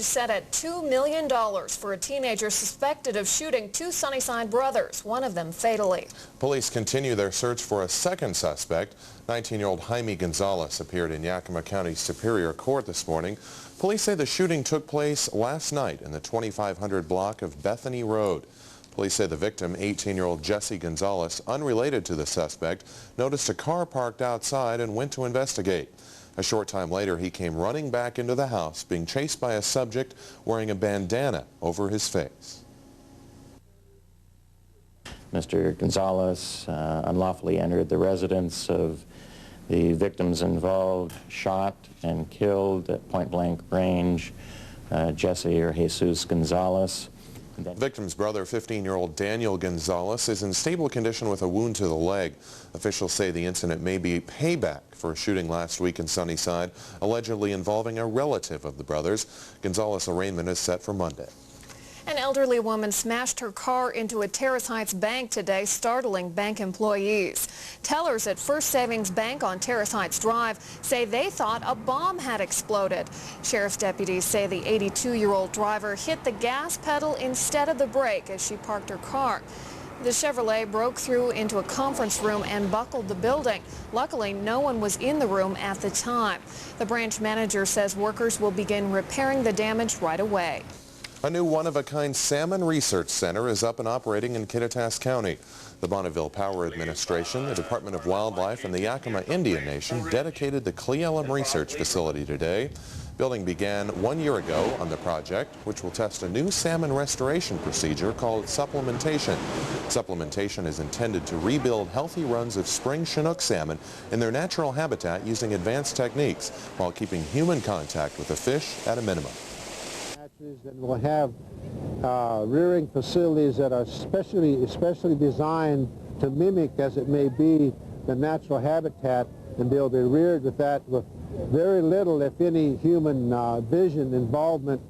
is set at $2 million for a teenager suspected of shooting two Sunnyside brothers, one of them fatally. Police continue their search for a second suspect. 19-year-old Jaime Gonzalez appeared in Yakima County Superior Court this morning. Police say the shooting took place last night in the 2500 block of Bethany Road. Police say the victim, 18-year-old Jesse Gonzalez, unrelated to the suspect, noticed a car parked outside and went to investigate. A short time later, he came running back into the house, being chased by a subject wearing a bandana over his face. Mr. Gonzalez unlawfully entered the residence of the victims involved, shot and killed at point-blank range Jesse or Jesus Gonzalez. The victim's brother, 15-year-old Daniel Gonzalez, is in stable condition with a wound to the leg. Officials say the incident may be payback for a shooting last week in Sunnyside, allegedly involving a relative of the brothers. Gonzalez' arraignment is set for Monday. An elderly woman smashed her car into a Terrace Heights bank today, startling bank employees. Tellers at First Savings Bank on Terrace Heights Drive say they thought a bomb had exploded. Sheriff's deputies say the 82-year-old driver hit the gas pedal instead of the brake as she parked her car. The Chevrolet broke through into a conference room and buckled the building. Luckily, no one was in the room at the time. The branch manager says workers will begin repairing the damage right away. A new one-of-a-kind salmon research center is up and operating in Kittitas County. The Bonneville Power Administration, the Department of Wildlife, and the Yakima Indian Nation dedicated the Cle Elum Research Facility today. Building began 1 year ago on the project, which will test a new salmon restoration procedure called supplementation. Supplementation is intended to rebuild healthy runs of spring Chinook salmon in their natural habitat using advanced techniques while keeping human contact with the fish at a minimum. And we'll have rearing facilities that are especially designed to mimic, as it may be, the natural habitat, and they'll be reared with that with very little, if any, human vision involvement.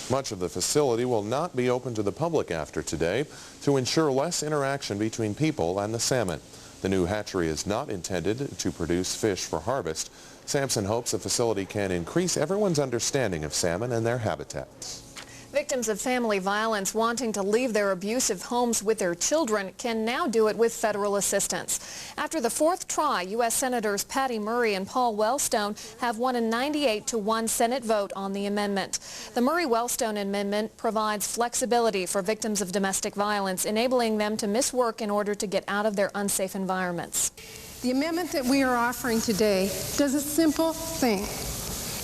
Much of the facility will not be open to the public after today to ensure less interaction between people and the salmon. The new hatchery is not intended to produce fish for harvest. Sampson hopes the facility can increase everyone's understanding of salmon and their habitats. Victims of family violence wanting to leave their abusive homes with their children can now do it with federal assistance. After the fourth try, U.S. Senators Patty Murray and Paul Wellstone have won a 98-1 Senate vote on the amendment. The Murray-Wellstone amendment provides flexibility for victims of domestic violence, enabling them to miss work in order to get out of their unsafe environments. The amendment that we are offering today does a simple thing.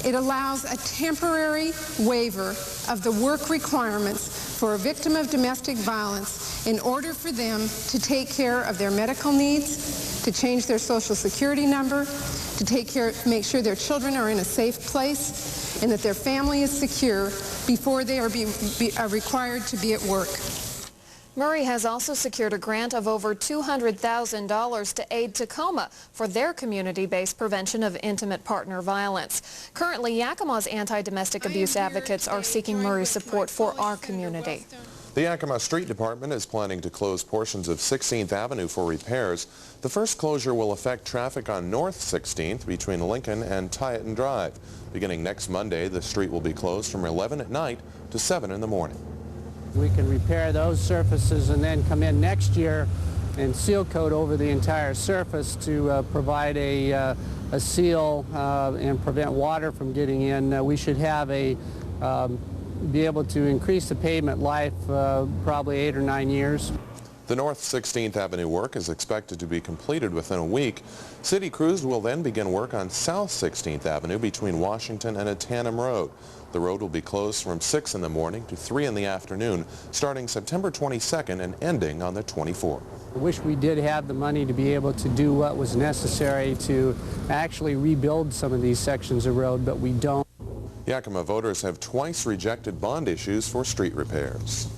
It allows a temporary waiver of the work requirements for a victim of domestic violence in order for them to take care of their medical needs, to change their social security number, to make sure their children are in a safe place, and that their family is secure before they are required to be at work. Murray has also secured a grant of over $200,000 to aid Tacoma for their community-based prevention of intimate partner violence. Currently, Yakima's anti-domestic abuse advocates are seeking Murray's support for our community. The Yakima Street Department is planning to close portions of 16th Avenue for repairs. The first closure will affect traffic on North 16th between Lincoln and Tieton Drive. Beginning next Monday, the street will be closed from 11 at night to 7 in the morning. We can repair those surfaces and then come in next year and seal coat over the entire surface to provide a seal and prevent water from getting in. We should have be able to increase the pavement life probably 8 or 9 years. The North 16th Avenue work is expected to be completed within a week. City crews will then begin work on South 16th Avenue between Washington and Atanum Road. The road will be closed from 6 in the morning to 3 in the afternoon, starting September 22nd and ending on the 24th. I wish we did have the money to be able to do what was necessary to actually rebuild some of these sections of road, but we don't. Yakima voters have twice rejected bond issues for street repairs.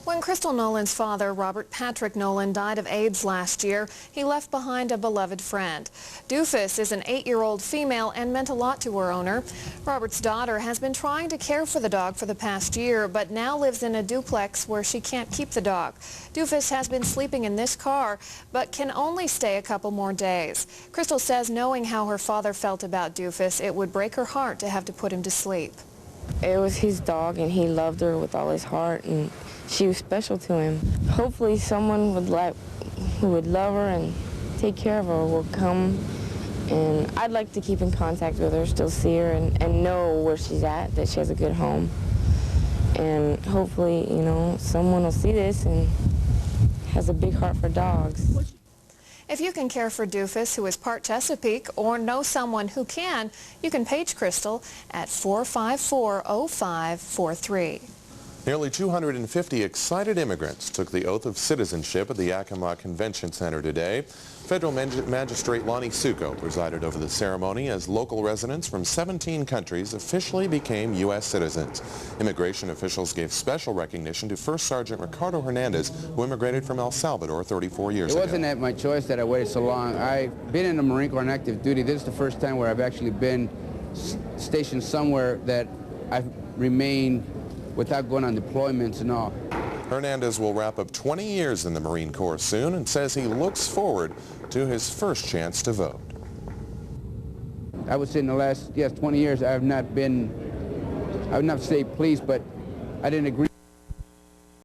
When Crystal Nolan's father, Robert Patrick Nolan, died of AIDS last year, he left behind a beloved friend. Doofus is an 8-year-old female and meant a lot to her owner. Robert's daughter has been trying to care for the dog for the past year, but now lives in a duplex where she can't keep the dog. Doofus has been sleeping in this car, but can only stay a couple more days. Crystal says knowing how her father felt about Doofus, it would break her heart to have to put him to sleep. It was his dog, and he loved her with all his heart, and she was special to him. Hopefully someone who would love her and take care of her will come, and I'd like to keep in contact with her, still see her, and know where she's at, that she has a good home. And hopefully, you know, someone will see this and has a big heart for dogs. If you can care for Doofus, who is part Chesapeake, or know someone who can, you can page Crystal at 454-0543. Nearly 250 excited immigrants took the oath of citizenship at the Yakima Convention Center today. Federal Magistrate Lonnie Succo presided over the ceremony as local residents from 17 countries officially became U.S. citizens. Immigration officials gave special recognition to First Sergeant Ricardo Hernandez, who immigrated from El Salvador 34 years ago. It wasn't at my choice that I waited so long. I've been in the Marine Corps on active duty. This is the first time where I've actually been stationed somewhere that I've remained without going on deployments and all. Hernandez will wrap up 20 years in the Marine Corps soon and says he looks forward to his first chance to vote. I would say in the last, 20 years, I would not say pleased, but I didn't agree